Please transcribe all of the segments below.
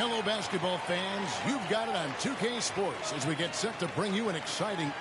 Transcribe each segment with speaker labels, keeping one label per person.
Speaker 1: Hello, basketball fans. You've got it on 2K Sports as we get set to bring you an exciting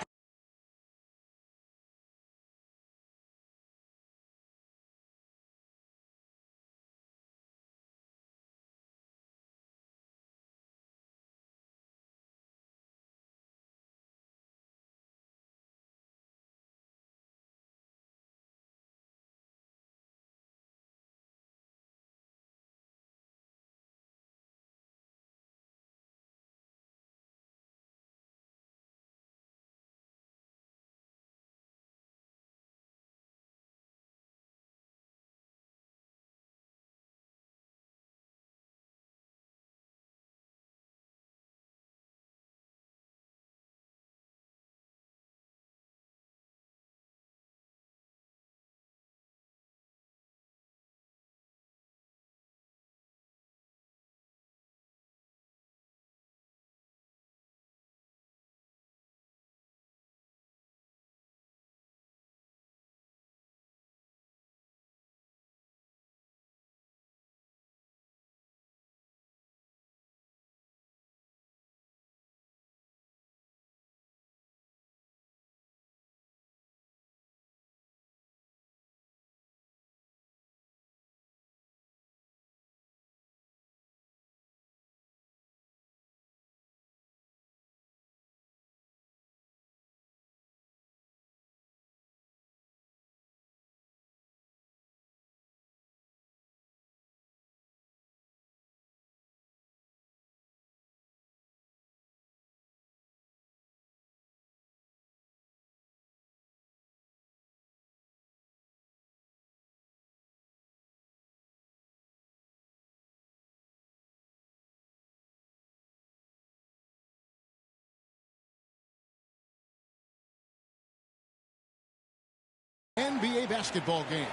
Speaker 1: NBA basketball game.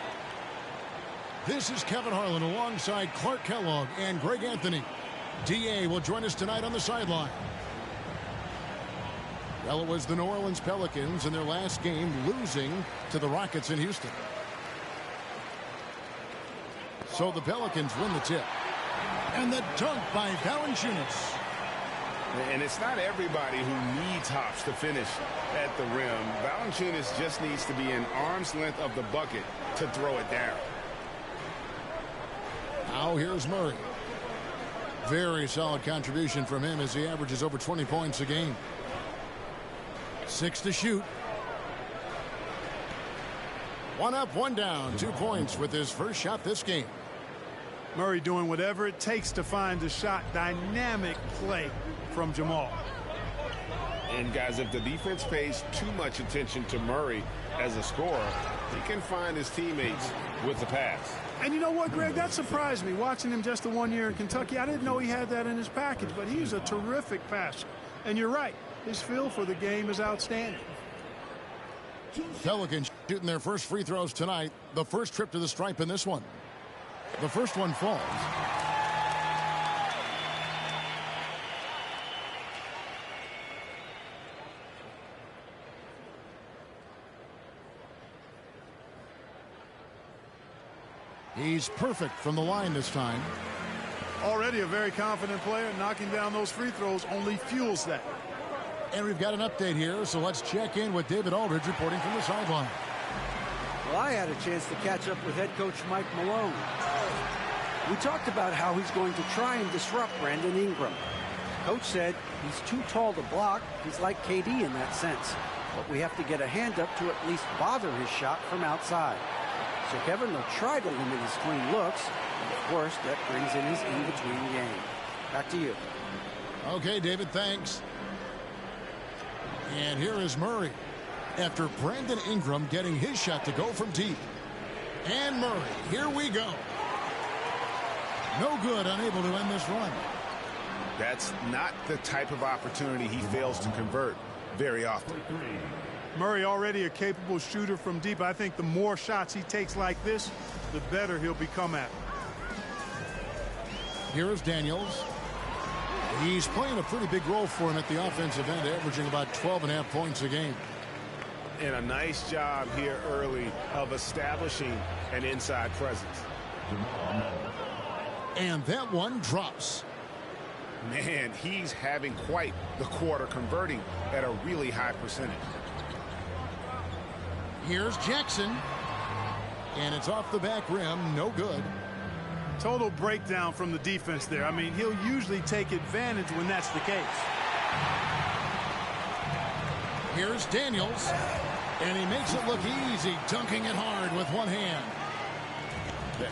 Speaker 1: This is Kevin Harlan alongside Clark Kellogg and Greg Anthony. DA will join us tonight on the sideline. Well, it was the New Orleans Pelicans in their last game losing to the Rockets in Houston. So the Pelicans win the tip. And the dunk by Valanciunas.
Speaker 2: And it's not everybody who needs hops to finish at the rim. Valanciunas just needs to be an arm's length of the bucket to throw it down.
Speaker 1: Now here's Murray. Very solid contribution from him as he averages over 20 points a game. 6 to shoot. 1 up, 1 down. 2 points with his first shot this game.
Speaker 3: Murray doing whatever it takes to find the shot. Dynamic play from Jamal.
Speaker 2: And guys, if the defense pays too much attention to Murray as a scorer, he can find his teammates with the pass.
Speaker 3: And you know what, Greg? That surprised me. Watching him just the 1 year in Kentucky, I didn't know he had that in his package, but he's a terrific passer. And you're right, his feel for the game is outstanding.
Speaker 1: Pelicans shooting their first free throws tonight. The first trip to the stripe in this one. The first one falls. He's perfect from the line this time.
Speaker 3: Already a very confident player. Knocking down those free throws only fuels that.
Speaker 1: And we've got an update here, so let's check in with David Aldridge reporting from the sideline.
Speaker 4: Well, I had a chance to catch up with head coach Mike Malone. We talked about how he's going to try and disrupt Brandon Ingram. Coach said he's too tall to block. He's like KD in that sense. But we have to get a hand up to at least bother his shot from outside. So Kevin will try to limit his clean looks. And of course, that brings in his in-between game. Back to you.
Speaker 1: Okay, David, thanks. And here is Murray after Brandon Ingram getting his shot to go from deep. And Murray, here we go. No good, unable to end this run.
Speaker 2: That's not the type of opportunity he fails to convert very often.
Speaker 3: Murray already a capable shooter from deep. I think the more shots he takes like this, the better he'll become at it.
Speaker 1: Here is Daniels. He's playing a pretty big role for him at the offensive end, averaging about 12.5 points a game.
Speaker 2: And a nice job here early of establishing an inside presence.
Speaker 1: And that one drops.
Speaker 2: Man, he's having quite the quarter, converting at a really high percentage.
Speaker 1: Here's Jackson. And it's off the back rim. No good.
Speaker 3: Total breakdown from the defense there. I mean, he'll usually take advantage when that's the case.
Speaker 1: Here's Daniels. And he makes it look easy, dunking it hard with one hand.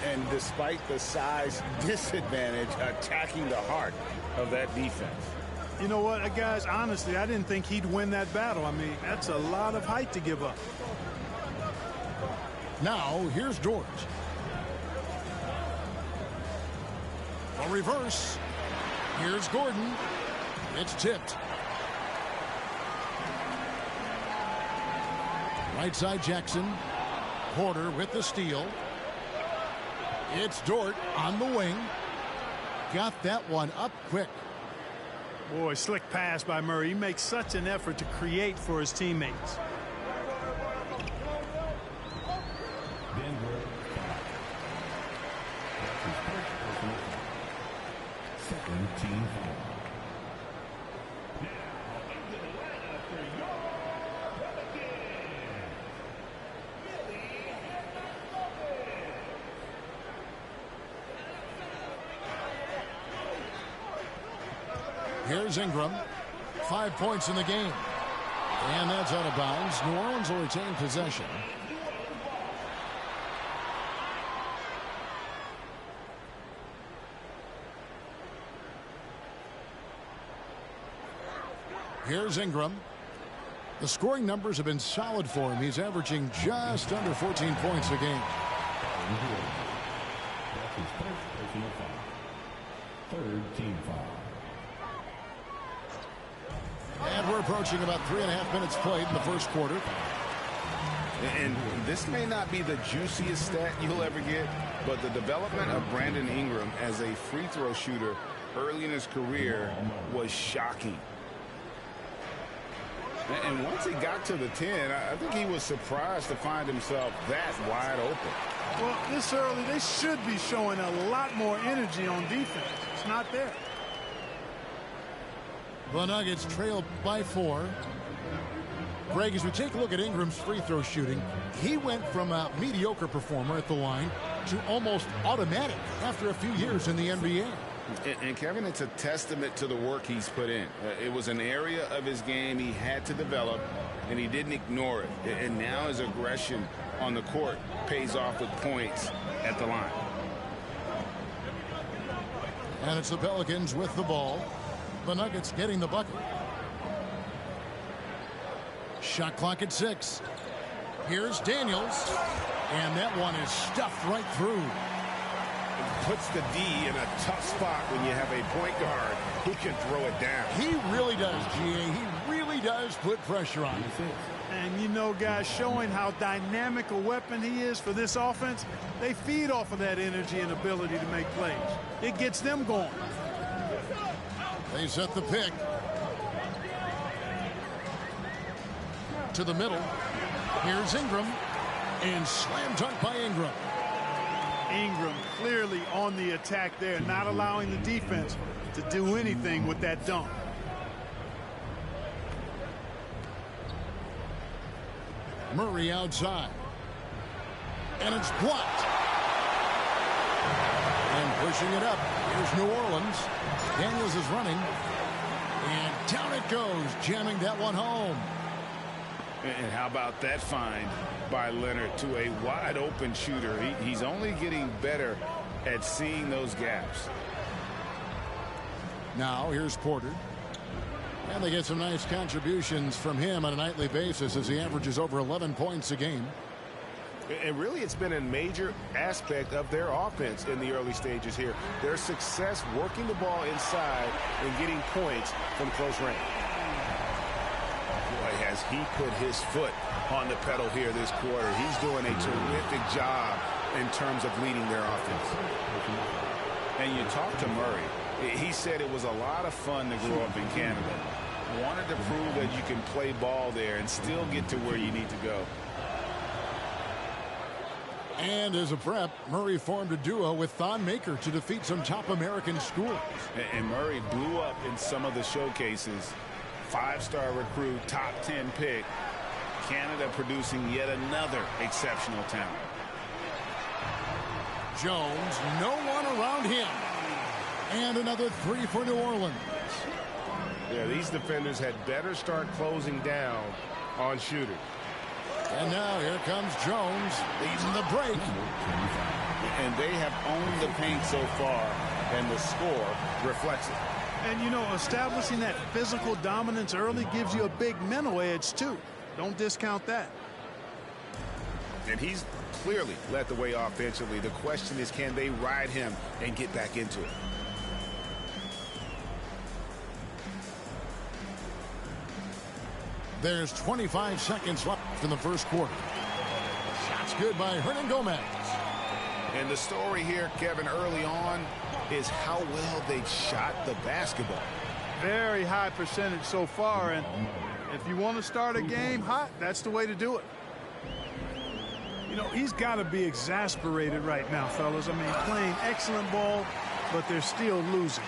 Speaker 2: And despite the size disadvantage, attacking the heart of that defense.
Speaker 3: You know what, guys, honestly, I didn't think he'd win that battle. I mean, that's a lot of height to give up.
Speaker 1: Now, here's George. A reverse. Here's Gordon. It's tipped. Right side Jackson. Porter with the steal. It's Dort on the wing. Got that one up quick.
Speaker 3: Boy, slick pass by Murray. He makes such an effort to create for his teammates.
Speaker 5: Second team foul.
Speaker 1: Here's Ingram. 5 points in the game. And that's out of bounds. New Orleans will retain possession. Here's Ingram. The scoring numbers have been solid for him. He's averaging just under 14 points a game.
Speaker 5: That's his first personal foul. Third team foul.
Speaker 1: And we're approaching about 3.5 minutes played in the first quarter.
Speaker 2: And this may not be the juiciest stat you'll ever get, but the development of Brandon Ingram as a free throw shooter early in his career was shocking. And once he got to the 10, I think he was surprised to find himself that wide open.
Speaker 3: Well, this early, they should be showing a lot more energy on defense. It's not there.
Speaker 1: The Nuggets trail by 4. Greg, as we take a look at Ingram's free throw shooting, he went from a mediocre performer at the line to almost automatic after a few years in the NBA.
Speaker 2: And Kevin, it's a testament to the work he's put in. It was an area of his game he had to develop, and he didn't ignore it. And now his aggression on the court pays off with points at the line.
Speaker 1: And it's the Pelicans with the ball. The Nuggets getting the bucket. Shot clock at 6. Here's Daniels. And that one is stuffed right through.
Speaker 2: Puts the D in a tough spot when you have a point guard who can throw it down.
Speaker 1: He really does, G.A. He really does put pressure on.
Speaker 3: And you know, guys, showing how dynamic a weapon he is for this offense, they feed off of that energy and ability to make plays. It gets them going.
Speaker 1: They set the pick. To the middle. Here's Ingram. And slam dunk by Ingram.
Speaker 3: Ingram clearly on the attack there, not allowing the defense to do anything with that dunk.
Speaker 1: Murray outside. And it's blocked. And pushing it up. Here's New Orleans. Daniels is running. And down it goes, jamming that one home.
Speaker 2: And how about that find by Leonard to a wide open shooter? He's only getting better at seeing those gaps.
Speaker 1: Now here's Porter. And they get some nice contributions from him on a nightly basis as he averages over 11 points a game.
Speaker 6: And really, it's been a major aspect of their offense in the early stages here. Their success working the ball inside and getting points from close range.
Speaker 2: Boy, has he put his foot on the pedal here this quarter. He's doing a terrific job in terms of leading their offense. And you talk to Murray. He said it was a lot of fun to grow up in Canada. Wanted to prove that you can play ball there and still get to where you need to go.
Speaker 1: And as a prep, Murray formed a duo with Thon Maker to defeat some top American schools.
Speaker 2: And Murray blew up in some of the showcases. 5-star recruit, top 10 pick. Canada producing yet another exceptional talent.
Speaker 1: Jones, no one around him. And another 3 for New Orleans.
Speaker 6: Yeah, these defenders had better start closing down on shooting.
Speaker 1: And now here comes Jones, leading the break.
Speaker 2: And they have owned the paint so far, and the score reflects it.
Speaker 3: And, you know, establishing that physical dominance early gives you a big mental edge, too. Don't discount that.
Speaker 2: And he's clearly led the way offensively. The question is, can they ride him and get back into it?
Speaker 1: There's 25 seconds left in the first quarter. Shots good by Hernan Gomez.
Speaker 2: And the story here, Kevin, early on is how well they've shot the basketball.
Speaker 3: Very high percentage so far, and if you want to start a game hot, that's the way to do it. You know, he's got to be exasperated right now, fellas. I mean, playing excellent ball, but they're still losing.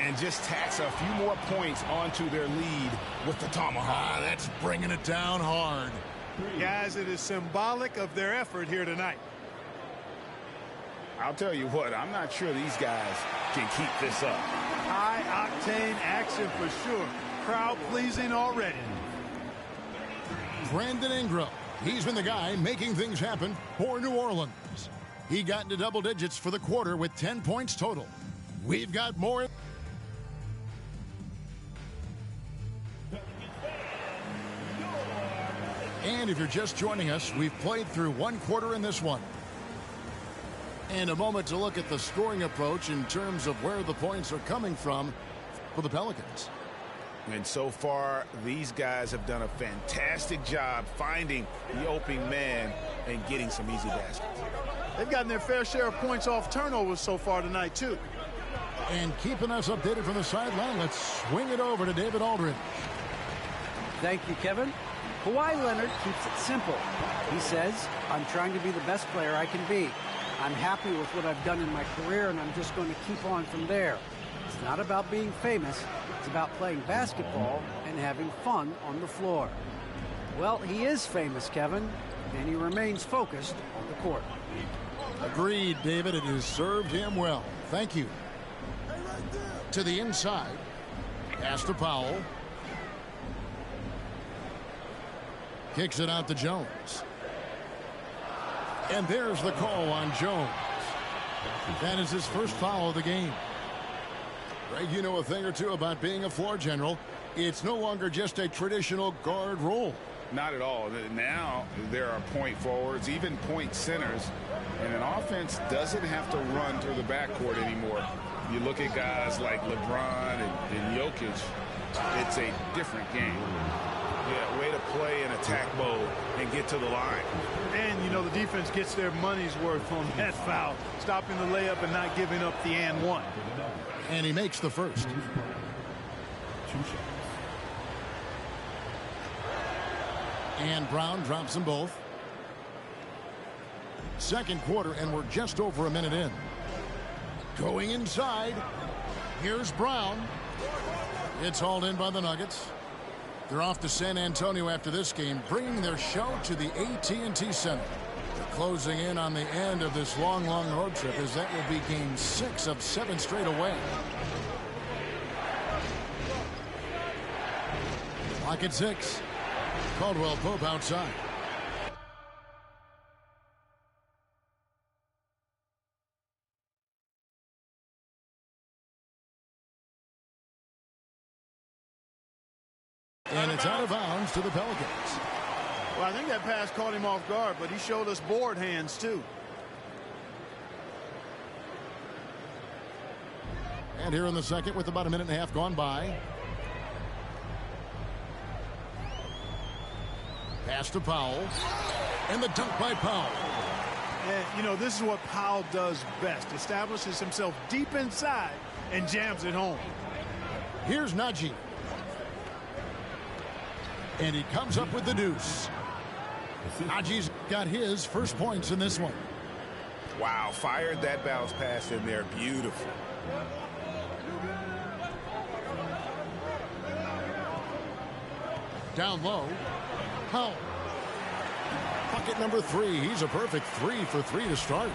Speaker 2: And just tacks a few more points onto their lead with the tomahawk.
Speaker 1: That's bringing it down hard.
Speaker 3: Guys, it is symbolic of their effort here tonight.
Speaker 2: I'll tell you what, I'm not sure these guys can keep this up.
Speaker 3: High-octane action for sure. Crowd-pleasing already.
Speaker 1: Brandon Ingram. He's been the guy making things happen for New Orleans. He got into double digits for the quarter with 10 points total. We've got more. And if you're just joining us, we've played through one quarter in this one. And a moment to look at the scoring approach in terms of where the points are coming from for the Pelicans.
Speaker 2: And so far, these guys have done a fantastic job finding the opening man and getting some easy baskets.
Speaker 3: They've gotten their fair share of points off turnovers so far tonight, too.
Speaker 1: And keeping us updated from the sideline, let's swing it over to David Aldridge.
Speaker 4: Thank you, Kevin. Kawhi Leonard keeps it simple. He says, I'm trying to be the best player I can be. I'm happy with what I've done in my career, and I'm just going to keep on from there. It's not about being famous. It's about playing basketball and having fun on the floor. Well, he is famous, Kevin, and he remains focused on the court.
Speaker 1: Agreed, David. It has served him well. Thank you. To the inside. Pass to Powell. Kicks it out to Jones. And there's the call on Jones. That is his first foul of the game. Greg, you know a thing or two about being a floor general. It's no longer just a traditional guard role.
Speaker 2: Not at all. Now there are point forwards, even point centers, and an offense doesn't have to run through the backcourt anymore. You look at guys like LeBron and Jokic, it's a different game. Yeah, way to play in attack mode and get to the line.
Speaker 3: And, you know, the defense gets their money's worth on that foul, stopping the layup and not giving up the and one.
Speaker 1: And he makes the first. And Brown drops them both. Second quarter, and we're just over a minute in. Going inside. Here's Brown. It's hauled in by the Nuggets. They're off to San Antonio after this game, bringing their show to the AT&T Center. They're closing in on the end of this long, long road trip, as that will be game 6 of 7 straight away. Clock at 6. Caldwell Pope outside. And it's out of bounds to the Pelicans.
Speaker 3: Well, I think that pass caught him off guard, but he showed us board hands, too.
Speaker 1: And here in the second, with about a minute and a half gone by. Pass to Powell. And the dunk by Powell.
Speaker 3: And, you know, this is what Powell does best. Establishes himself deep inside and jams it home.
Speaker 1: Here's Najee. And he comes up with the deuce. Najee's got his first points in this one.
Speaker 2: Wow, fired that bounce pass in there. Beautiful.
Speaker 1: Down low. Powell. Bucket number 3. He's a perfect 3 for 3 to start.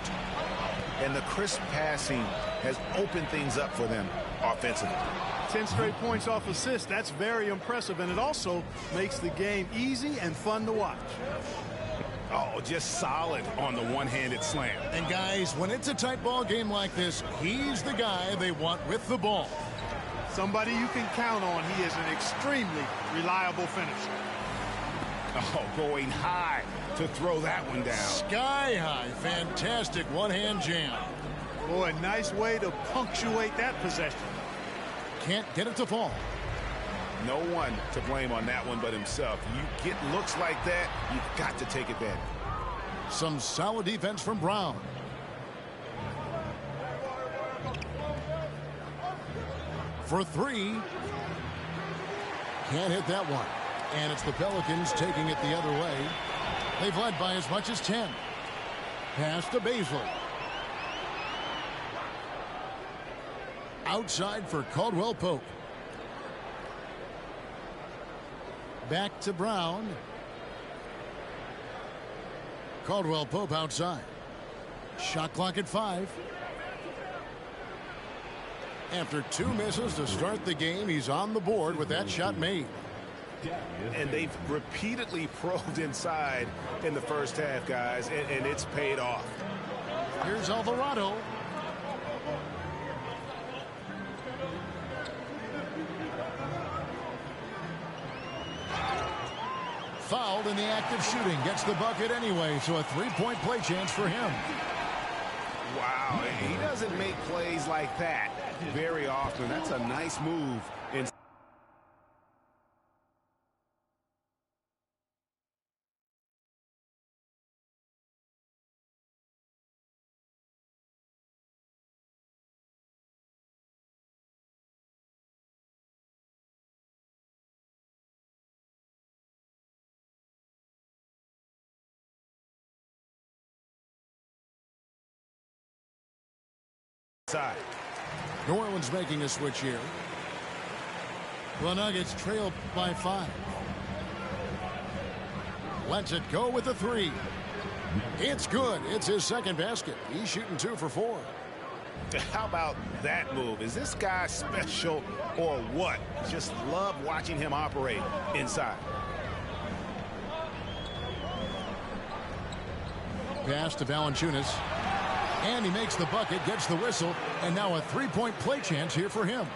Speaker 2: And the crisp passing has opened things up for them offensively.
Speaker 3: 10 straight points off assists. That's very impressive, and it also makes the game easy and fun to watch.
Speaker 2: Oh, just solid on the one-handed slam.
Speaker 1: And guys, when it's a tight ball game like this, he's the guy they want with the ball.
Speaker 3: Somebody you can count on. He is an extremely reliable finisher.
Speaker 2: Oh, going high to throw that one down.
Speaker 1: Sky high. Fantastic one-hand jam.
Speaker 3: Boy, nice way to punctuate that possession.
Speaker 1: Can't get it to fall.
Speaker 2: No one to blame on that one but himself. You get looks like that, you've got to take advantage.
Speaker 1: Some solid defense from Brown. For 3. Can't hit that one. And it's the Pelicans taking it the other way. They've led by as much as 10. Pass to Baisley. Outside for Caldwell Pope. Back to Brown. Caldwell Pope outside. Shot clock at 5. After 2 misses to start the game, he's on the board with that shot made.
Speaker 2: And they've repeatedly probed inside in the first half, guys, and it's paid off.
Speaker 1: Here's Alvarado. Fouled in the act of shooting. Gets the bucket anyway, so a 3-point play chance for him.
Speaker 2: Wow, he doesn't make plays like that very often. That's a nice move. Inside.
Speaker 1: New Orleans making a switch here. The Nuggets trail by 5. Lets it go with a 3. It's good. It's his second basket. He's shooting 2 for 4.
Speaker 2: How about that move? Is this guy special or what? Just love watching him operate inside.
Speaker 1: Pass to Valanciunas. And he makes the bucket, gets the whistle, and now a 3-point play chance here for him.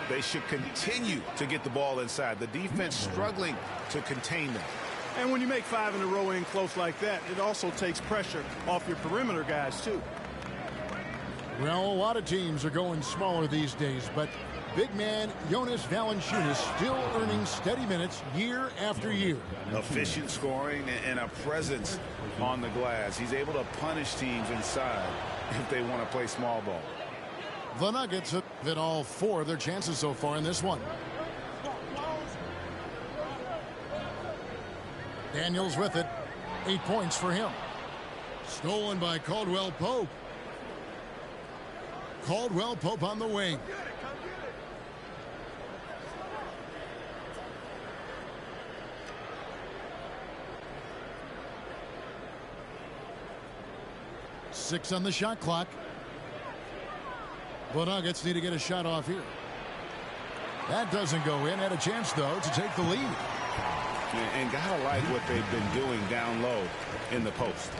Speaker 2: They should continue to get the ball inside. The defense struggling to contain them.
Speaker 3: And when you make 5 in a row in close like that, it also takes pressure off your perimeter guys, too.
Speaker 1: Well, a lot of teams are going smaller these days, but big man Jonas Valanciunas still earning steady minutes year after year.
Speaker 2: Efficient scoring and a presence on the glass. He's able to punish teams inside if they want to play small ball.
Speaker 1: The Nuggets have hit all 4 of their chances so far in this one. Daniels with it. 8 points for him. Stolen by Caldwell Pope. Caldwell Pope on the wing. Six on the shot clock. The Nuggets need to get a shot off here. That doesn't go in. Had a chance, though, to take the lead.
Speaker 2: And gotta like what they've been doing down low in the post.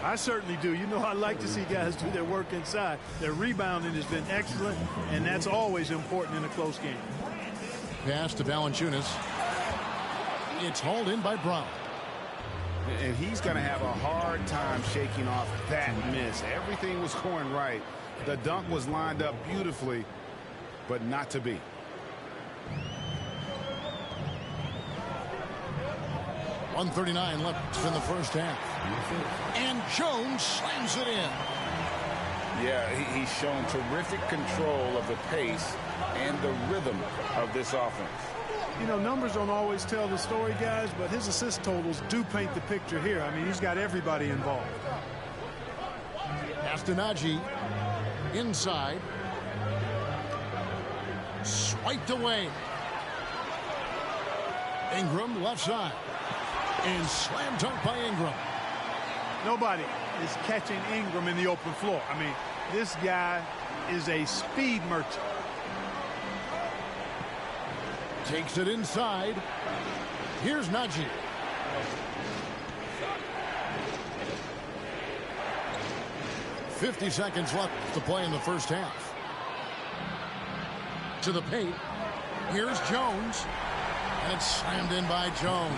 Speaker 3: I certainly do. You know, I like to see guys do their work inside. Their rebounding has been excellent, and that's always important in a close game.
Speaker 1: Pass to Valanciunas. It's hauled in by Brown.
Speaker 2: And he's going to have a hard time shaking off that miss. Everything was going right. The dunk was lined up beautifully, but not to be.
Speaker 1: .139 left in the first half. And Jones slams it in.
Speaker 2: Yeah, he's shown terrific control of the pace and the rhythm of this offense.
Speaker 3: You know, numbers don't always tell the story, guys, but his assist totals do paint the picture here. I mean, he's got everybody involved.
Speaker 1: Castanagi inside. Swiped away. Ingram left side. And slam dunk by Ingram.
Speaker 3: Nobody is catching Ingram in the open floor. I mean, this guy is a speed merchant.
Speaker 1: Takes it inside. Here's Najee. $50 left to play in the first half. To the paint. Here's Jones. And it's slammed in by Jones.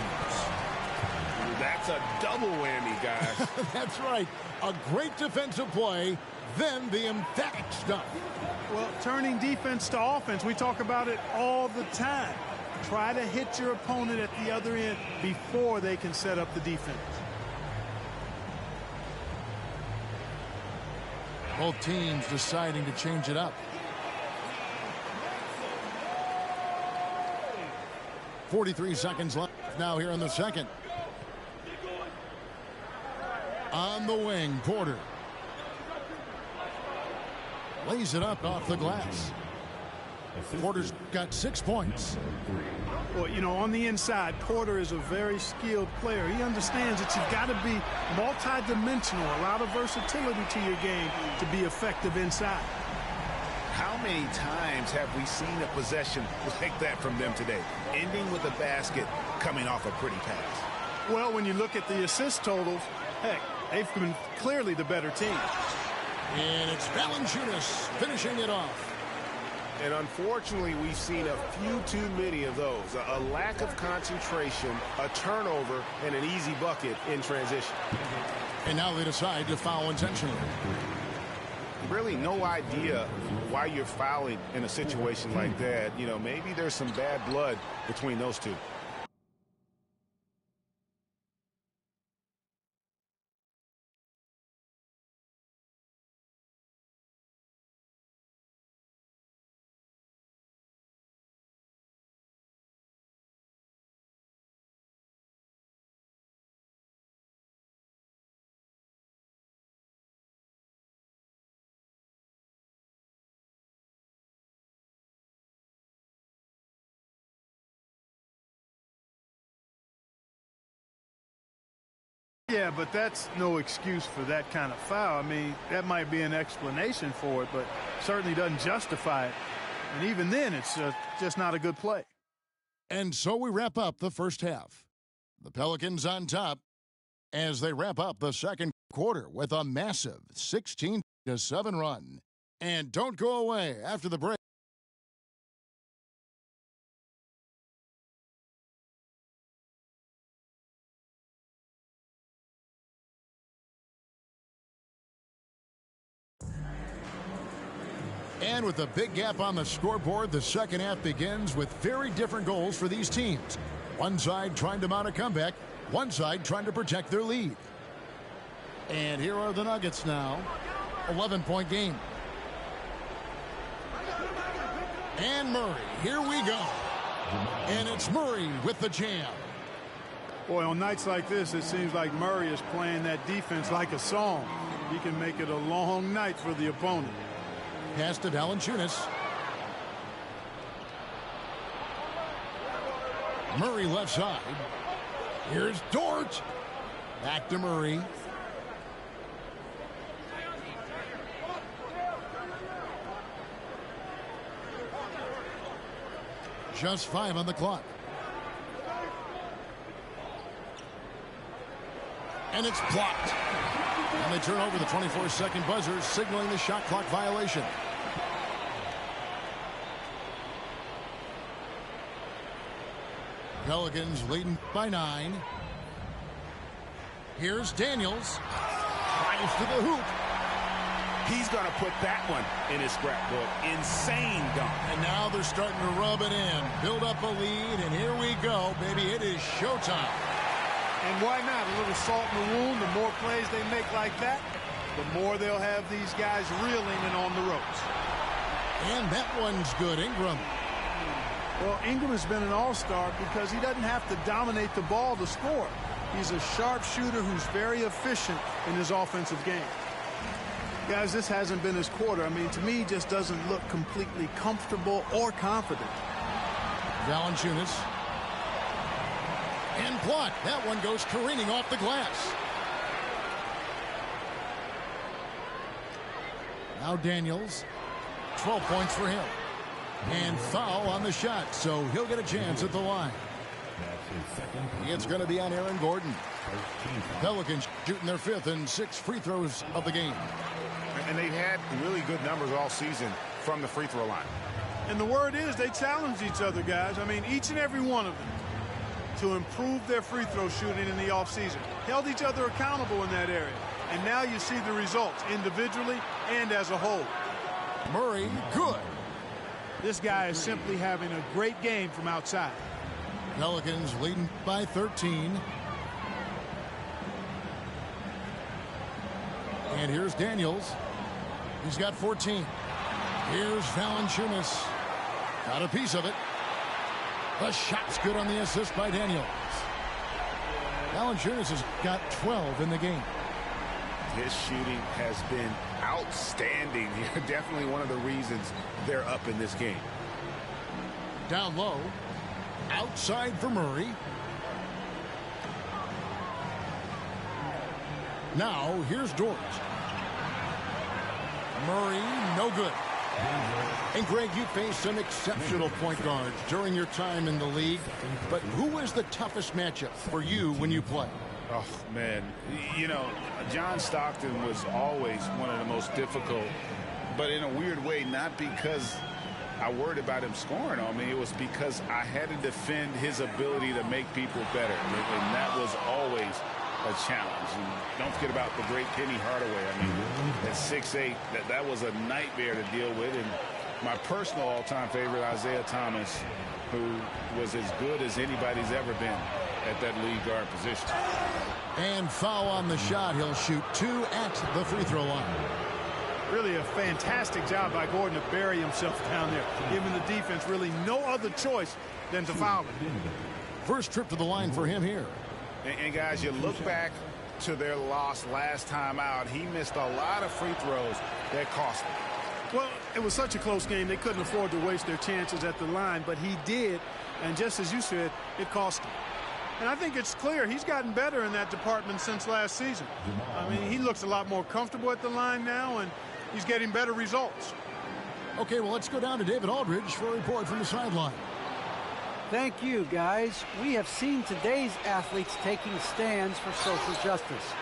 Speaker 6: That's a double whammy, guys.
Speaker 1: That's right. A great defensive play, then the emphatic stuff.
Speaker 3: Well, turning defense to offense, we talk about it all the time. Try to hit your opponent at the other end before they can set up the defense.
Speaker 1: Both teams deciding to change it up. 43 seconds left now here in the second. On the wing, Porter. Lays it up off the glass. Porter's got 6 points.
Speaker 3: Well, you know, on the inside, Porter is a very skilled player. He understands that you've got to be multi-dimensional, a lot of versatility to your game to be effective inside.
Speaker 2: How many times have we seen a possession like that from them today, ending with a basket coming off a pretty pass?
Speaker 3: Well, when you look at the assist totals, heck, they've been clearly the better team.
Speaker 1: And it's Valanciunas finishing it off.
Speaker 6: And unfortunately, we've seen a few too many of those. A lack of concentration, a turnover, and an easy bucket in transition.
Speaker 1: And now they decide to foul intentionally.
Speaker 6: Really no idea why you're fouling in a situation like that. You know, maybe there's some bad blood between those two.
Speaker 3: Yeah, but that's no excuse for that kind of foul. I mean, that might be an explanation for it, but certainly doesn't justify it. And even then, it's just not a good play.
Speaker 1: And so we wrap up the first half. The Pelicans on top as they wrap up the second quarter with a massive 16-7 run. And don't go away after the break. And with a big gap on the scoreboard, the second half begins with very different goals for these teams. One side trying to mount a comeback, one side trying to protect their lead. And here are the Nuggets now. 11-point game. And Murray, here we go. And it's Murray with the jam.
Speaker 3: Boy, on nights like this, it seems like Murray is playing that defense like a song. He can make it a long night for the opponent.
Speaker 1: Pass to Valanciunas. Murray left side. Here's Dort. Back to Murray. Just 5 on the clock. And it's blocked. And they turn over the 24-second buzzer, signaling the shot clock violation. Pelicans leading by 9. Here's Daniels. Drives to the hoop.
Speaker 2: He's going to put that one in his scrapbook. Insane dunk.
Speaker 1: And now they're starting to rub it in. Build up a lead, and here we go, baby. It is showtime.
Speaker 3: And why not? A little salt in the wound. The more plays they make like that, the more they'll have these guys reeling and on the ropes.
Speaker 1: And that one's good. Ingram.
Speaker 3: Well, Ingram has been an all-star because he doesn't have to dominate the ball to score. He's a sharpshooter who's very efficient in his offensive game. Guys, this hasn't been his quarter. I mean, to me, he just doesn't look completely comfortable or confident.
Speaker 1: Valanciunas. And blocked. That one goes careening off the glass. Now Daniels. 12 points for him. And foul on the shot, so he'll get a chance at the line. It's going to be on Aaron Gordon. Pelicans shooting their 5th and 6th free throws of the game.
Speaker 2: And they've had really good numbers all season from the free throw line.
Speaker 3: And the word is they challenge each other, guys. I mean, each and every one of them to improve their free throw shooting in the offseason. Held each other accountable in that area. And now you see the results individually and as a whole.
Speaker 1: Murray, good.
Speaker 3: This guy is simply having a great game from outside.
Speaker 1: Pelicans leading by 13. And here's Daniels. He's got 14. Here's Valanciunas. Got a piece of it. The shot's good on the assist by Daniels. Valanciunas has got 12 in the game.
Speaker 2: His shooting has been outstanding. Definitely one of the reasons they're up in this game.
Speaker 1: Down low. Outside for Murray. Now here's Dort. Murray, no good. And Greg, you faced some exceptional point guards during your time in the league. But who was the toughest matchup for you when you play?
Speaker 2: Oh, man. You know, John Stockton was always one of the most difficult, but in a weird way, not because I worried about him scoring on me. It was because I had to defend his ability to make people better. And that was always a challenge. And don't forget about the great Penny Hardaway. I mean, at 6'8", that was a nightmare to deal with. And my personal all-time favorite, Isaiah Thomas, who was as good as anybody's ever been at that lead guard position.
Speaker 1: And foul on the shot. He'll shoot 2 at the free throw line.
Speaker 3: Really a fantastic job by Gordon to bury himself down there, giving the defense really no other choice than to foul him.
Speaker 1: First trip to the line for him here.
Speaker 2: And guys, you look back to their loss last time out. He missed a lot of free throws that cost them.
Speaker 3: Well, it was such a close game, they couldn't afford to waste their chances at the line, but he did, and just as you said, it cost him. And I think it's clear he's gotten better in that department since last season. I mean, he looks a lot more comfortable at the line now, and he's getting better results.
Speaker 1: Okay, well, let's go down to David Aldridge for a report from the sideline.
Speaker 4: Thank you, guys. We have seen today's athletes taking stands for social justice.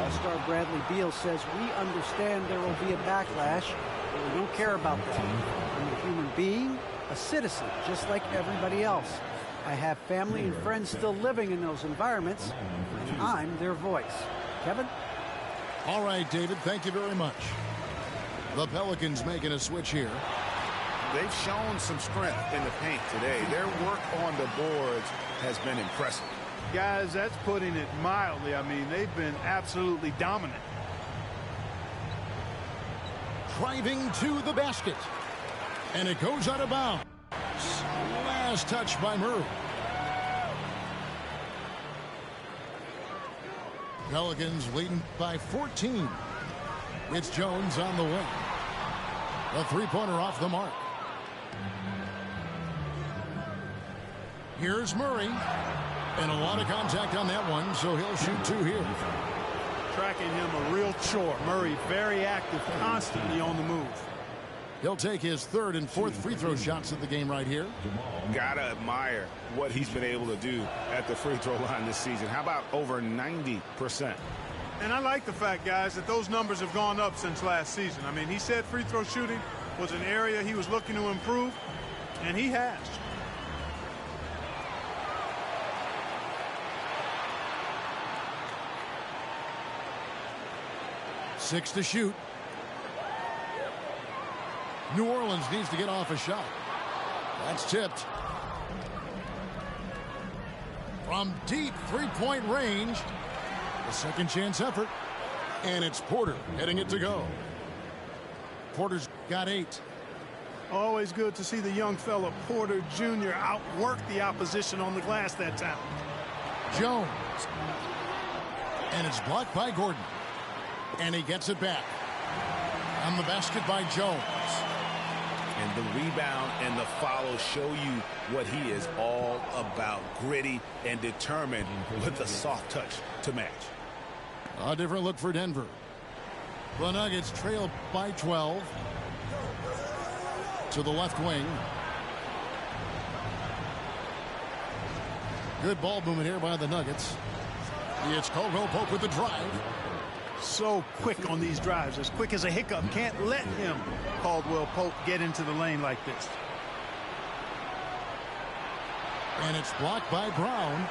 Speaker 4: All-star Bradley Beal says, we understand there will be a backlash, but we don't care about that. I'm a human being, a citizen, just like everybody else. I have family and friends still living in those environments, and I'm their voice. Kevin?
Speaker 1: All right, David, thank you very much. The Pelicans making a switch here.
Speaker 2: They've shown some strength in the paint today. Their work on the boards has been impressive.
Speaker 3: Guys, that's putting it mildly. I mean, they've been absolutely dominant.
Speaker 1: Driving to the basket. And it goes out of bounds. Last touch by Murray. Pelicans leading by 14. It's Jones on the wing. A three-pointer off the mark. Here's Murray. And a lot of contact on that one, so he'll shoot 2 here.
Speaker 3: Tracking him a real chore. Murray very active, constantly on the move.
Speaker 1: He'll take his 3rd and 4th free throw shots of the game right here.
Speaker 2: Gotta admire what he's been able to do at the free throw line this season. How about over 90%?
Speaker 3: And I like the fact, guys, that those numbers have gone up since last season. I mean, he said free throw shooting was an area he was looking to improve, and he has.
Speaker 1: Six to shoot. New Orleans needs to get off a shot. That's tipped. From deep three-point range. The second chance effort. And it's Porter heading it to go. Porter's got 8.
Speaker 3: Always good to see the young fella Porter Jr. outwork the opposition on the glass that time.
Speaker 1: Jones. And it's blocked by Gordon. And he gets it back. On the basket by Jones.
Speaker 2: And the rebound and the follow show you what he is all about. Gritty and determined with a soft touch to match.
Speaker 1: A different look for Denver. The Nuggets trail by 12. To the left wing. Good ball movement here by the Nuggets. It's Caldwell Pope with the drive.
Speaker 3: So quick on these drives, as quick as a hiccup. Can't let him, Caldwell Pope, get into the lane like this.
Speaker 1: And it's blocked by Brown.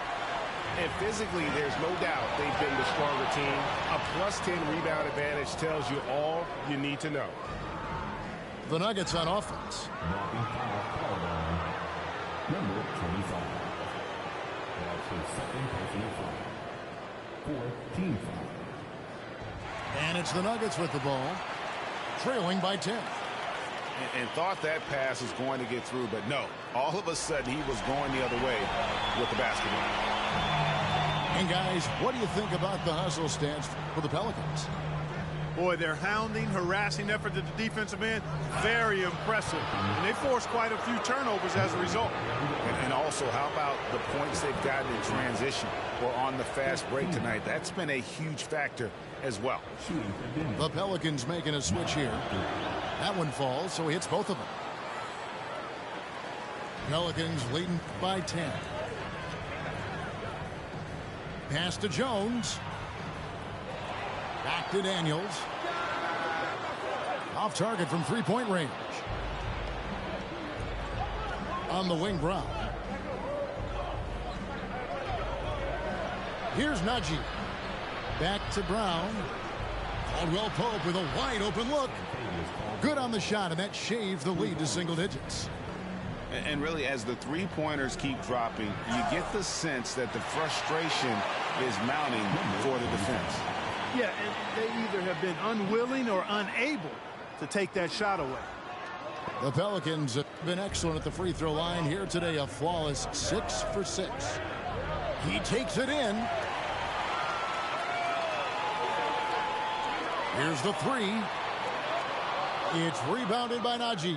Speaker 6: And physically, there's no doubt they've been the stronger team. A +10 rebound advantage tells you all you need to know.
Speaker 1: The Nuggets on offense.
Speaker 5: Number 25. That's his second personal foul. 4 team foul.
Speaker 1: And it's the Nuggets with the ball. Trailing by 10.
Speaker 2: And thought that pass was going to get through, but no. All of a sudden, he was going the other way with the basketball.
Speaker 1: And guys, what do you think about the hustle stance for the Pelicans?
Speaker 3: Boy, their hounding, harassing effort at the defensive end, very impressive. And they forced quite a few turnovers as a result.
Speaker 2: And also, how about the points they've gotten in transition or on the fast break tonight? That's been a huge factor as well.
Speaker 1: The Pelicans making a switch here. That one falls, so he hits both of them. Pelicans leading by 10. Pass to Jones. Back to Daniels. Off target from three-point range. On the wing, Brown. Here's Najee. Back to Brown. Caldwell Pope with a wide open look. Good on the shot, and that shaves the lead to single digits.
Speaker 2: And really, as the three-pointers keep dropping, you get the sense that the frustration is mounting for the defense.
Speaker 3: Yeah, and they either have been unwilling or unable to take that shot away.
Speaker 1: The Pelicans have been excellent at the free throw line here today. A flawless 6 for 6. He takes it in. Here's the three. It's rebounded by Najee.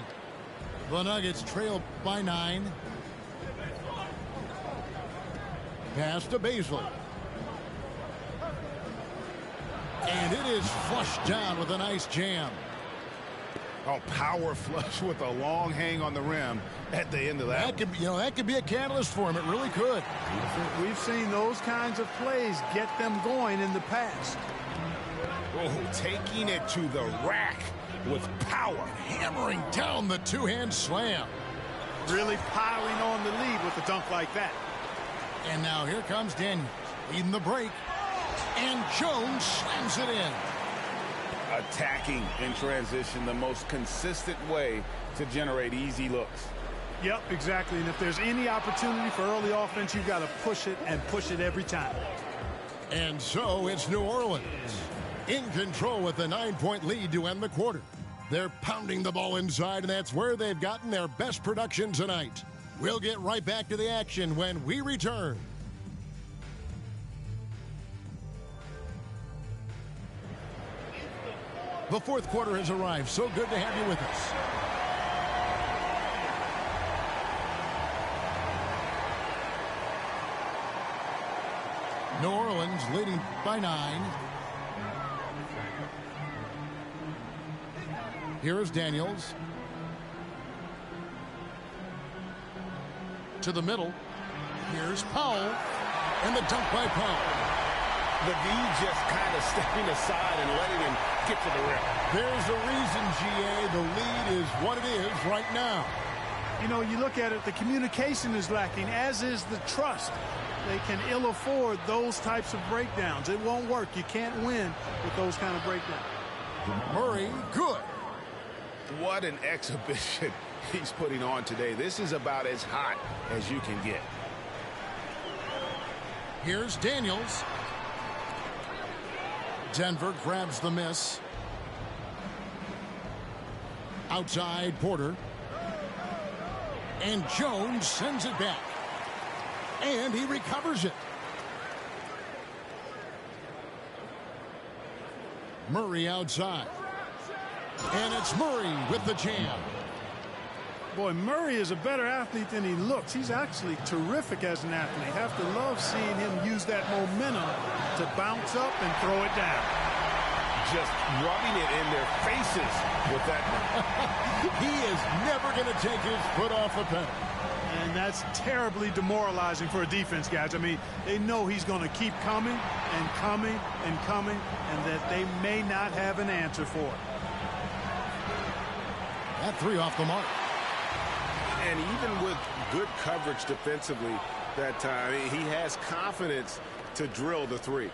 Speaker 1: The Nuggets trail by 9. Pass to Baisley. And it is flushed down with a nice jam.
Speaker 2: Oh, power flush with a long hang on the rim at the end of that.
Speaker 1: That could be, that could be a catalyst for him. It really could.
Speaker 3: We've seen those kinds of plays get them going in the past.
Speaker 2: Oh, taking it to the rack with power.
Speaker 1: Hammering down the two-hand slam.
Speaker 3: Really piling on the lead with a dunk like that.
Speaker 1: And now here comes Daniels leading the break. And Jones slams it in.
Speaker 2: Attacking in transition, the most consistent way to generate easy looks.
Speaker 3: Yep, exactly. And if there's any opportunity for early offense, you've got to push it and push it every time.
Speaker 1: And so it's New Orleans in control with a 9-point lead to end the quarter. They're pounding the ball inside, and that's where they've gotten their best production tonight. We'll get right back to the action when we return. The fourth quarter has arrived. So good to have you with us. New Orleans leading by 9. Here is Daniels. To the middle. Here's Powell. And the dunk by Powell.
Speaker 2: The D just kind of stepping aside and letting him get to the rim.
Speaker 1: There's a reason, GA. The lead is what it is right now.
Speaker 3: You know, you look at it, the communication is lacking, as is the trust. They can ill afford those types of breakdowns. It won't work. You can't win with those kind of breakdowns.
Speaker 1: Murray, good.
Speaker 2: What an exhibition he's putting on today. This is about as hot as you can get.
Speaker 1: Here's Daniels. Denver grabs the miss. Outside, Porter. And Jones sends it back. And he recovers it. Murray outside. And it's Murray with the jam.
Speaker 3: Boy, Murray is a better athlete than he looks. He's actually terrific as an athlete. Have to love seeing him use that momentum to bounce up and throw it down.
Speaker 6: Just rubbing it in their faces with that.
Speaker 1: He is never going to take his foot off the pedal.
Speaker 3: And that's terribly demoralizing for a defense, guys. I mean, they know he's going to keep coming and coming and coming, and that they may not have an answer for it.
Speaker 1: That three off the mark.
Speaker 6: And even with good coverage defensively that time, he has confidence to drill the three.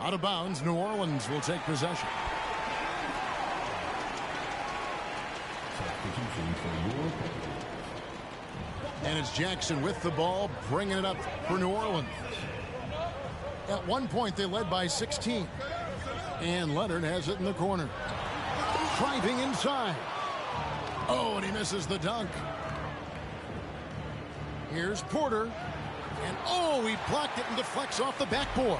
Speaker 1: Out of bounds, New Orleans will take possession. And it's Jackson with the ball, bringing it up for New Orleans. At one point, they led by 16. And Leonard has it in the corner. Driving inside. Oh, and he misses the dunk. Here's Porter. And oh, he blocked it and deflects off the backboard.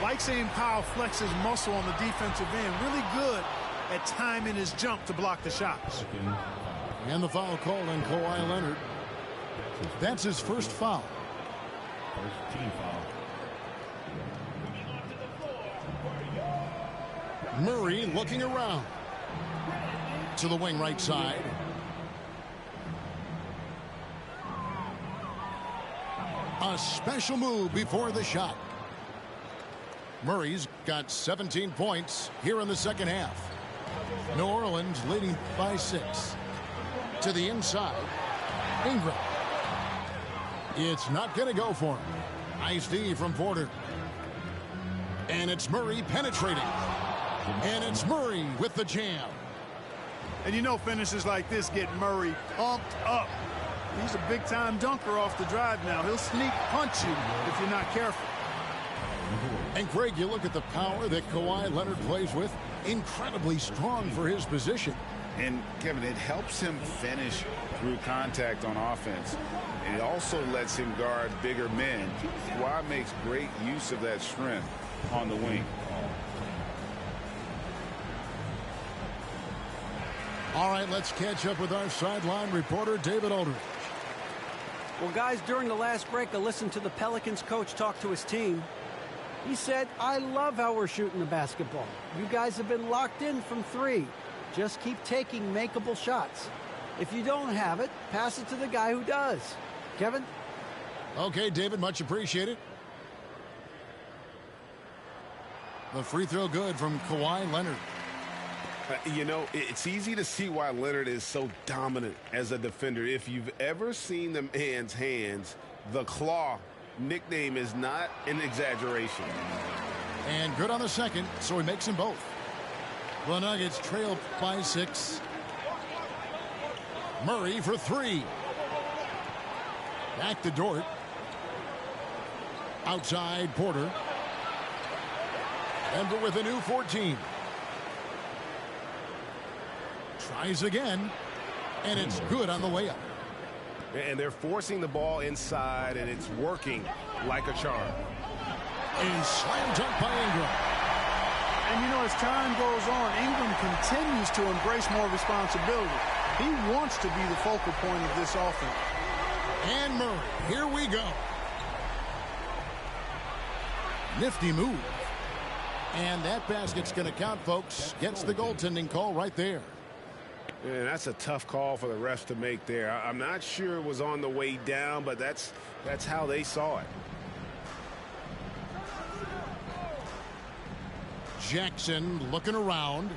Speaker 3: Like seeing Powell flex his muscle on the defensive end. Really good at timing his jump to block the shots.
Speaker 1: And the foul called on Kawhi Leonard. That's his first foul.
Speaker 5: First team foul.
Speaker 1: Murray looking around. To the wing right side. A special move before the shot. Murray's got 17 points here in the second half. New Orleans leading by 6. To the inside. Ingram. It's not going to go for him. Nice D from Porter. And it's Murray penetrating. And it's Murray with the jam.
Speaker 3: And you know finishes like this get Murray pumped up. He's a big-time dunker off the drive now. He'll sneak punch you if you're not careful.
Speaker 1: And Greg, you look at the power that Kawhi Leonard plays with. Incredibly strong for his position.
Speaker 2: And Kevin, it helps him finish through contact on offense. And it also lets him guard bigger men. Kawhi makes great use of that strength on the wing.
Speaker 1: All right, let's catch up with our sideline reporter, David Aldridge.
Speaker 4: Well, guys, during the last break, I listened to the Pelicans coach talk to his team. He said, I love how we're shooting the basketball. You guys have been locked in from 3. Just keep taking makeable shots. If you don't have it, pass it to the guy who does. Kevin?
Speaker 1: Okay, David, much appreciated. The free throw good from Kawhi Leonard.
Speaker 6: You know, it's easy to see why Leonard is so dominant as a defender. If you've ever seen the man's hands, the claw nickname is not an exaggeration.
Speaker 1: And good on the second, so he makes them both. The Nuggets trail by 6. Murray for 3. Back to Dort. Outside Porter. Denver with a new 14. Tries again, and it's good on the layup.
Speaker 6: And they're forcing the ball inside, and it's working like a charm.
Speaker 1: And slam dunk by Ingram.
Speaker 3: And you know, as time goes on, Ingram continues to embrace more responsibility. He wants to be the focal point of this offense.
Speaker 1: And Murray, here we go. Nifty move. And that basket's going to count, folks. Gets the goaltending call right there.
Speaker 6: And that's a tough call for the refs to make there. I'm not sure it was on the way down, but that's how they saw it.
Speaker 1: Jackson looking around.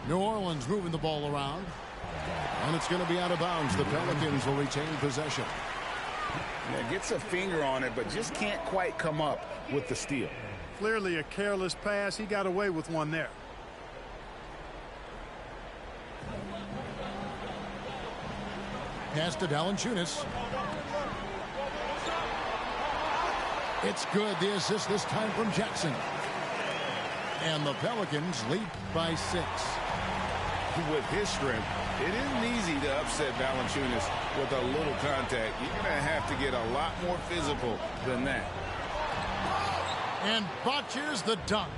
Speaker 1: New Orleans moving the ball around. And it's going to be out of bounds. The Pelicans will retain possession.
Speaker 2: Yeah, gets a finger on it, but just can't quite come up with the steal.
Speaker 3: Clearly a careless pass. He got away with one there.
Speaker 1: Pass to Valanciunas. It's good. The assist this time from Jackson. And the Pelicans lead by 6.
Speaker 2: with his strength, it isn't easy to upset Valanciunas with a little contact. You're going to have to get a lot more physical than that.
Speaker 1: And botches the dunk.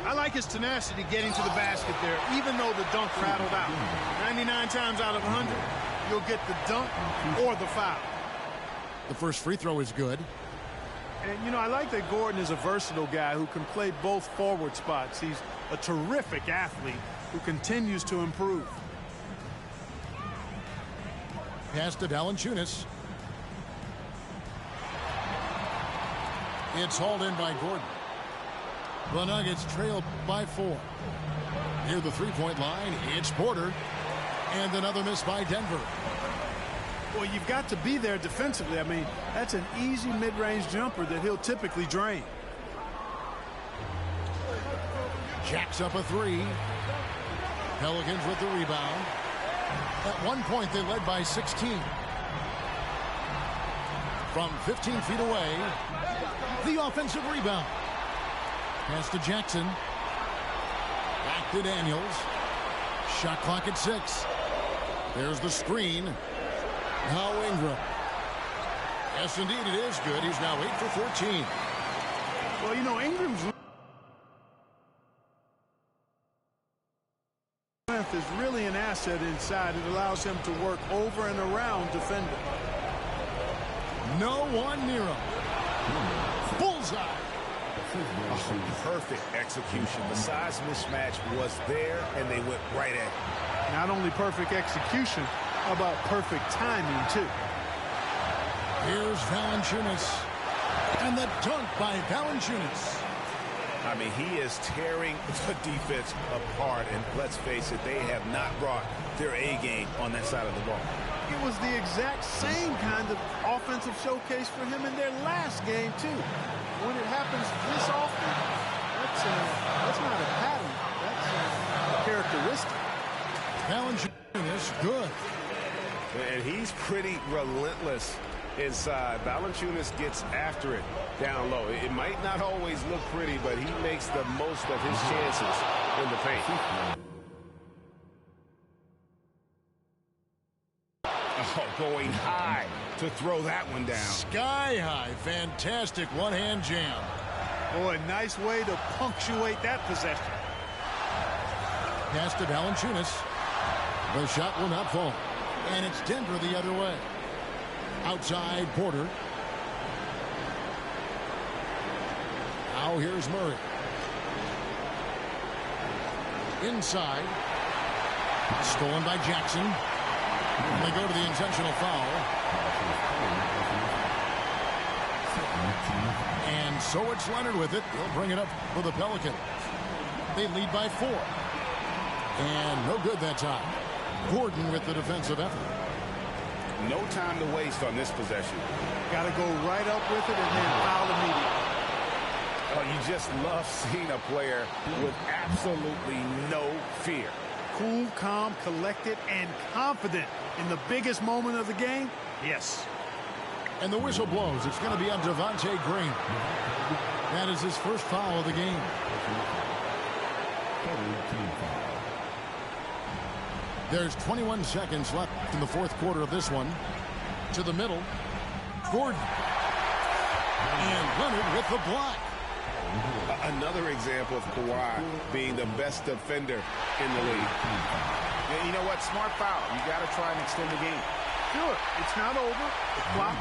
Speaker 3: I like his tenacity getting to the basket there, even though the dunk rattled out. 99 times out of 100, you'll get the dunk or the foul.
Speaker 1: The first free throw is good.
Speaker 3: And, you know, I like that Gordon is a versatile guy who can play both forward spots. He's a terrific athlete who continues to improve.
Speaker 1: Pass to Valanciunas. It's hauled in by Gordon. The Nuggets trail by 4. Near the three-point line, it's Porter. And another miss by Denver.
Speaker 3: Well, you've got to be there defensively. I mean, that's an easy mid-range jumper that he'll typically drain.
Speaker 1: Jacks up a 3. Pelicans with the rebound. At one point, they led by 16. From 15 feet away, the offensive rebound. Pass to Jackson. Back to Daniels. Shot clock at 6. There's the screen. Now Ingram. Yes, indeed, it is good. He's now 8 for 14.
Speaker 3: Well, you know, Ingram's strength is really an asset inside. It allows him to work over and around defenders.
Speaker 1: No one near him. Bullseye.
Speaker 2: Oh, perfect execution. The size mismatch was there, and they went right at it.
Speaker 3: Not only perfect execution, how about perfect timing, too?
Speaker 1: Here's Valanciunas. And the dunk by Valanciunas.
Speaker 2: I mean, he is tearing the defense apart, and let's face it, they have not brought their A game on that side of the ball.
Speaker 3: It was the exact same kind of offensive showcase for him in their last game, too. When it happens this often, that's not a pattern. That's a characteristic.
Speaker 1: Valanciunas, good.
Speaker 2: And he's pretty relentless inside. Valanciunas gets after it down low. It might not always look pretty, but he makes the most of his chances in the paint. Oh, going high to throw that one down.
Speaker 1: Sky high. Fantastic one-hand jam.
Speaker 3: Boy, nice way to punctuate that possession.
Speaker 1: Pass to Valanciunas. The shot will not fall. And it's Denver the other way. Outside, Porter. Now here's Murray. Inside. Stolen by Jackson. And they go to the intentional foul. And so it's Leonard with it. He'll bring it up for the Pelicans. They lead by 4. And no good that time. Gordon with the defensive effort.
Speaker 2: No time to waste on this possession.
Speaker 3: Got to go right up with it and then foul immediately.
Speaker 2: Oh, you just love seeing a player with absolutely no fear.
Speaker 3: Cool, calm, collected, and confident in the biggest moment of the game? Yes.
Speaker 1: And the whistle blows. It's going to be on Devontae Green. That is his first foul of the game. There's 21 seconds left in the fourth quarter of this one. To the middle. Gordon. And Leonard with the block.
Speaker 2: Another example of Kawhi being the best defender in the league. And you know what? Smart foul. You got to try and extend the game.
Speaker 3: Sure, it's not over. The clock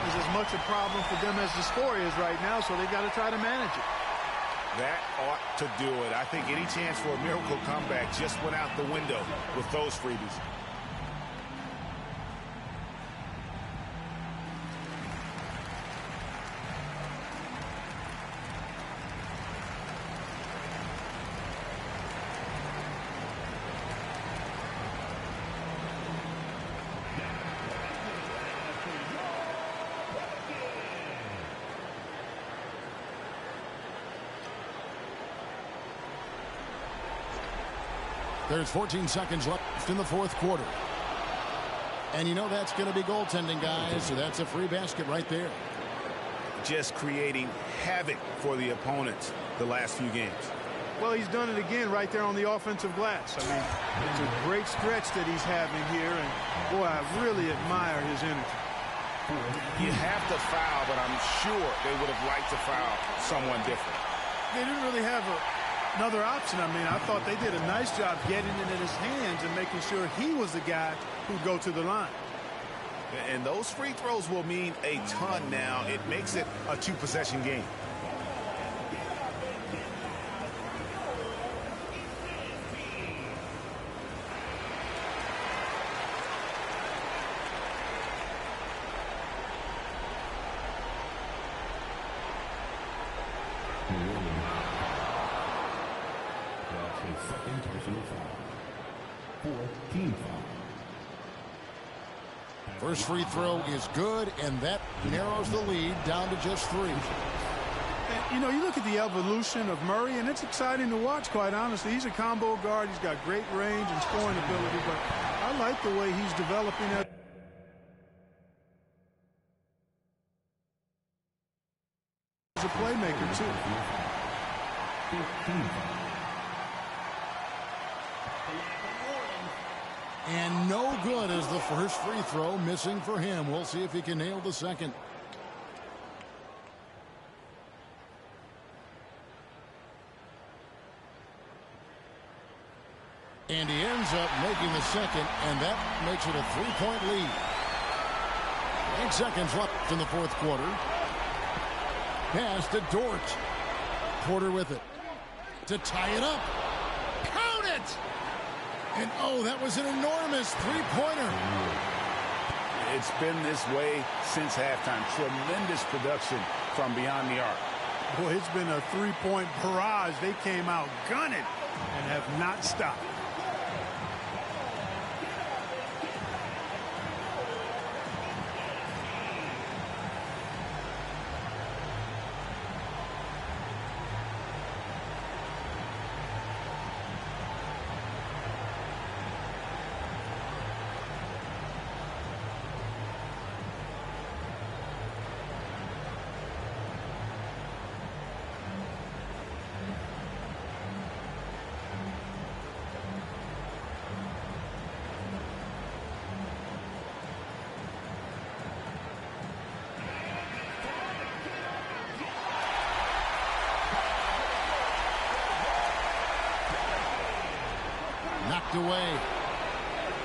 Speaker 3: is as much a problem for them as the score is right now, so they've got to try to manage it.
Speaker 2: That ought to do it. I think any chance for a miracle comeback just went out the window with those freebies.
Speaker 1: There's 14 seconds left in the fourth quarter. And you know that's going to be goaltending, guys, so that's a free basket right there.
Speaker 2: Just creating havoc for the opponents the last few games.
Speaker 3: Well, he's done it again right there on the offensive glass. I mean, it's a great stretch that he's having here, and boy, I really admire his energy.
Speaker 2: You have to foul, but I'm sure they would have liked to foul someone different.
Speaker 3: They didn't really have another option. I mean, I thought they did a nice job getting it in his hands and making sure he was the guy who'd go to the line.
Speaker 2: And those free throws will mean a ton now. It makes it a two-possession game.
Speaker 5: That's his second personal foul. 4th team foul.
Speaker 1: First free throw is good, and that narrows the lead down to just 3.
Speaker 3: And, you know, you look at the evolution of Murray, and it's exciting to watch, quite honestly. He's a combo guard. He's got great range and scoring ability, but I like the way he's developing as a playmaker, too.
Speaker 1: And no good as the first free throw, missing for him. We'll see if he can nail the second. And he ends up making the second, and that makes it a 3-point lead. 8 seconds left in the fourth quarter. Pass to Dort. Porter with it to tie it up. Count it! And oh, that was an enormous three-pointer.
Speaker 2: It's been this way since halftime. Tremendous production from beyond the arc.
Speaker 3: Boy, it's been a three-point barrage. They came out gunning and have not stopped.
Speaker 1: Knocked away.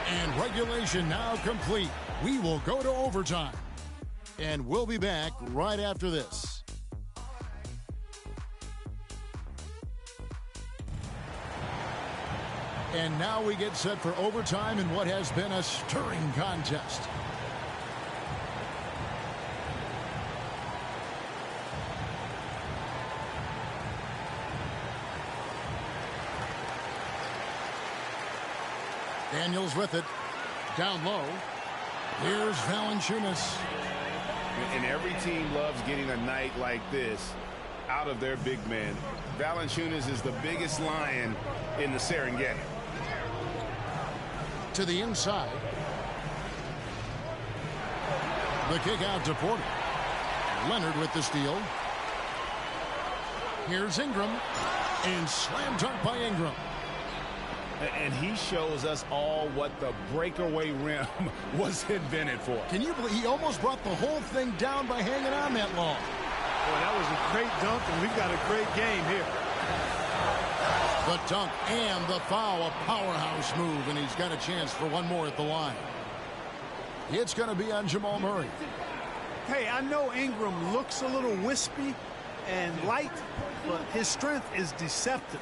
Speaker 1: And regulation now complete. We will go to overtime. And we'll be back right after this. And now we get set for overtime in what has been a stirring contest. Daniels with it. Down low. Here's Valanciunas.
Speaker 2: And every team loves getting a night like this out of their big man. Valanciunas is the biggest lion in the Serengeti.
Speaker 1: To the inside. The kick out to Porter. Leonard with the steal. Here's Ingram. And slam dunk by Ingram.
Speaker 2: And he shows us all what the breakaway rim was invented for.
Speaker 1: Can you believe he almost brought the whole thing down by hanging on that long?
Speaker 3: Boy, that was a great dunk, and we've got a great game here.
Speaker 1: The dunk and the foul, a powerhouse move, and he's got a chance for one more at the line. It's going to be on Jamal Murray.
Speaker 3: Hey, I know Ingram looks a little wispy and light, but his strength is deceptive.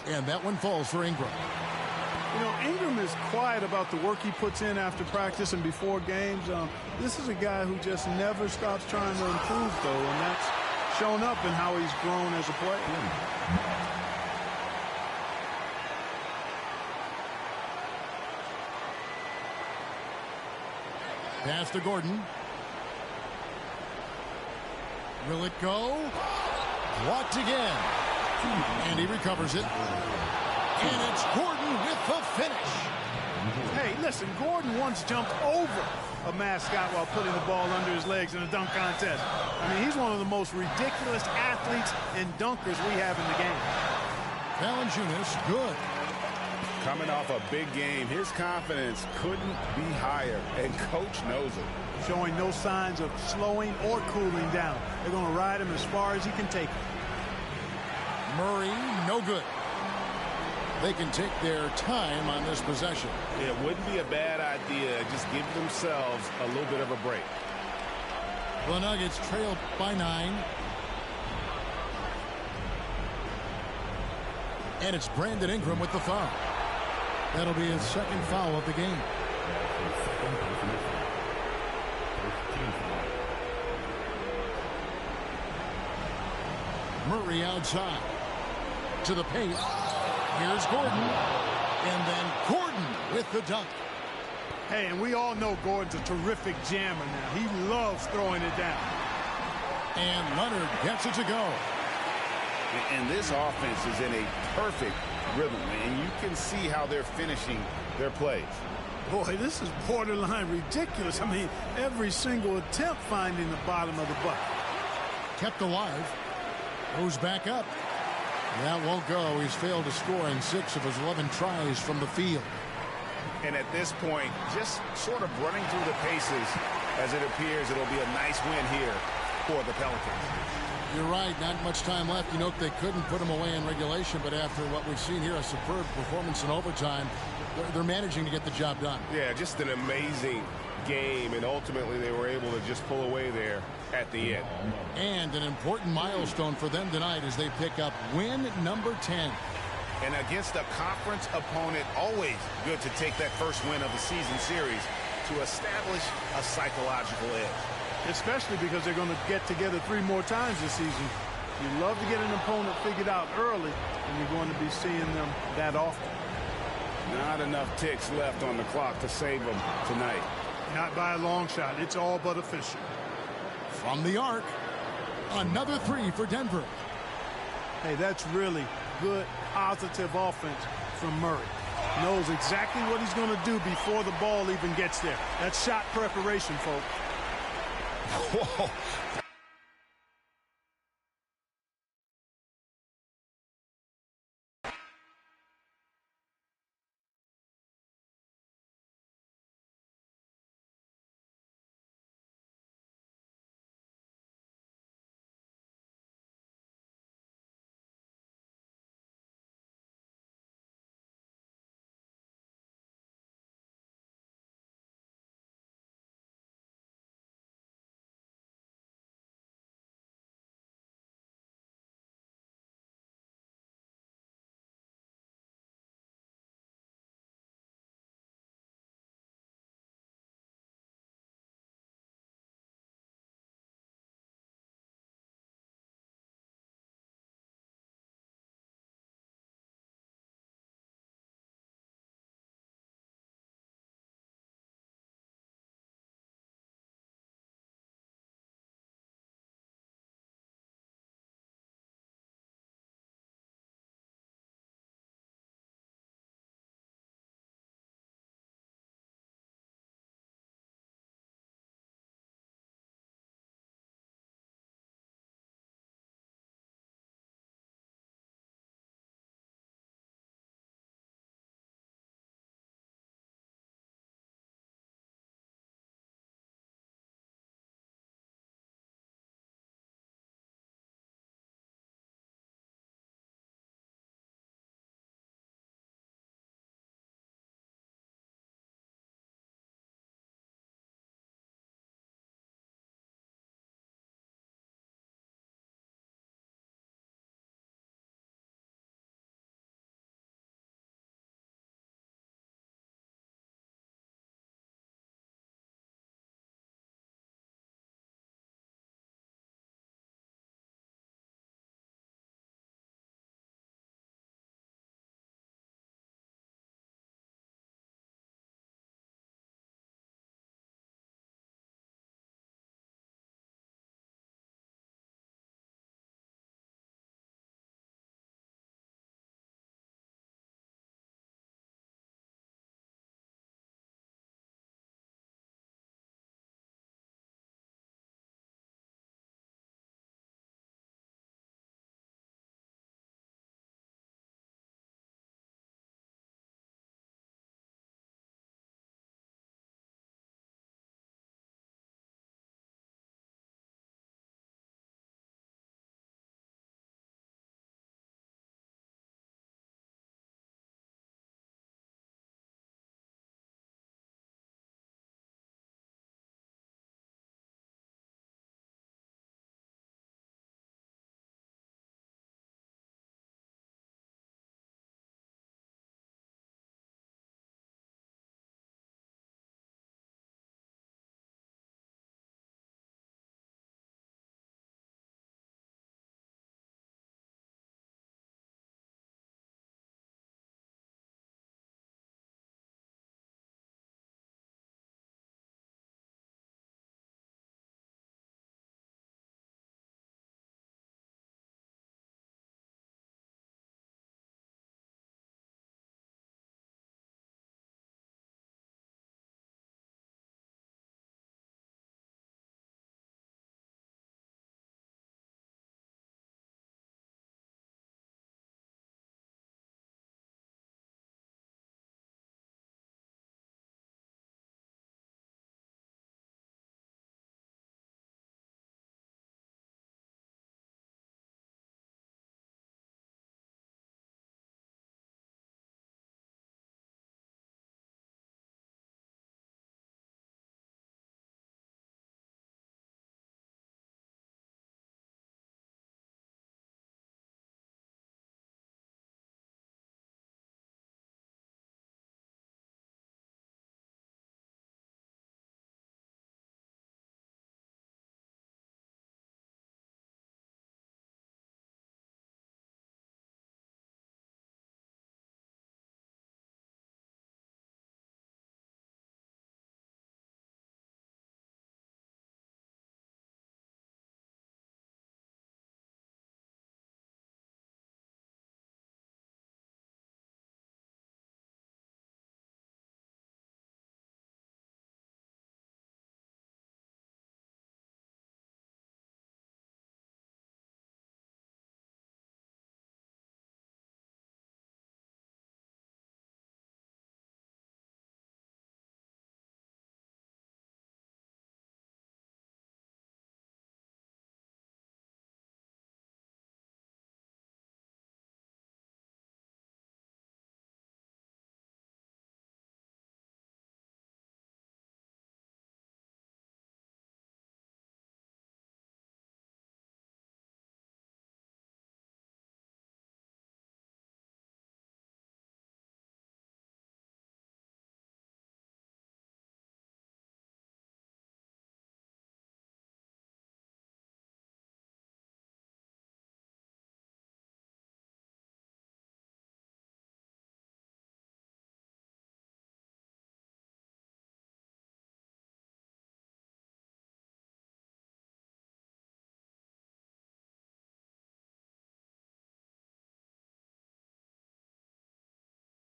Speaker 1: And that one falls for Ingram.
Speaker 3: You know, Ingram is quiet about the work he puts in after practice and before games. This is a guy who just never stops trying to improve, though, and that's shown up in how he's grown as a player.
Speaker 1: Pass to Gordon. Will it go? Blocked again. And he recovers it. And it's Gordon with the finish.
Speaker 3: Hey, listen. Listen, Gordon once jumped over a mascot while putting the ball under his legs in a dunk contest. I mean, he's one of the most ridiculous athletes and dunkers we have in the game.
Speaker 1: Valanciunas, good.
Speaker 2: Coming off a big game, his confidence couldn't be higher, and coach knows it.
Speaker 3: Showing no signs of slowing or cooling down. They're going to ride him as far as he can take him.
Speaker 1: Murray, no good. They can take their time on this possession.
Speaker 2: It wouldn't be a bad idea. Just give themselves a little bit of a break.
Speaker 1: The Nuggets trailed by 9. And it's Brandon Ingram with the foul. That'll be his second foul of the game. Murray outside to the paint. Here's Gordon. And then Gordon with the dunk.
Speaker 3: Hey, and we all know Gordon's a terrific jammer now. He loves throwing it down.
Speaker 1: And Leonard gets it to go.
Speaker 2: And this offense is in a perfect rhythm, and you can see how they're finishing their plays.
Speaker 3: Boy, this is borderline ridiculous. I mean, every single attempt finding the bottom of the bucket.
Speaker 1: Kept alive. Goes back up. That won't go. He's failed to score in 6 of his 11 tries from the field.
Speaker 2: And at this point, just sort of running through the paces, as it appears it'll be a nice win here for the Pelicans.
Speaker 1: You're right. Not much time left. You know, they couldn't put him away in regulation, but after what we've seen here, a superb performance in overtime, they're managing to get the job done.
Speaker 2: Yeah, just an amazing game, and ultimately they were able to just pull away there at the end.
Speaker 1: And an important milestone for them tonight as they pick up win number 10.
Speaker 2: And against a conference opponent, always good to take that first win of the season series to establish a psychological edge.
Speaker 3: Especially because they're going to get together 3 more times this season. You love to get an opponent figured out early, and you're going to be seeing them that often.
Speaker 2: Not enough ticks left on the clock to save them tonight.
Speaker 3: Not by a long shot. It's all but official.
Speaker 1: From the arc, another 3 for Denver.
Speaker 3: Hey, that's really good, positive offense from Murray. Knows exactly what he's going to do before the ball even gets there. That's shot preparation, folks.
Speaker 2: Whoa,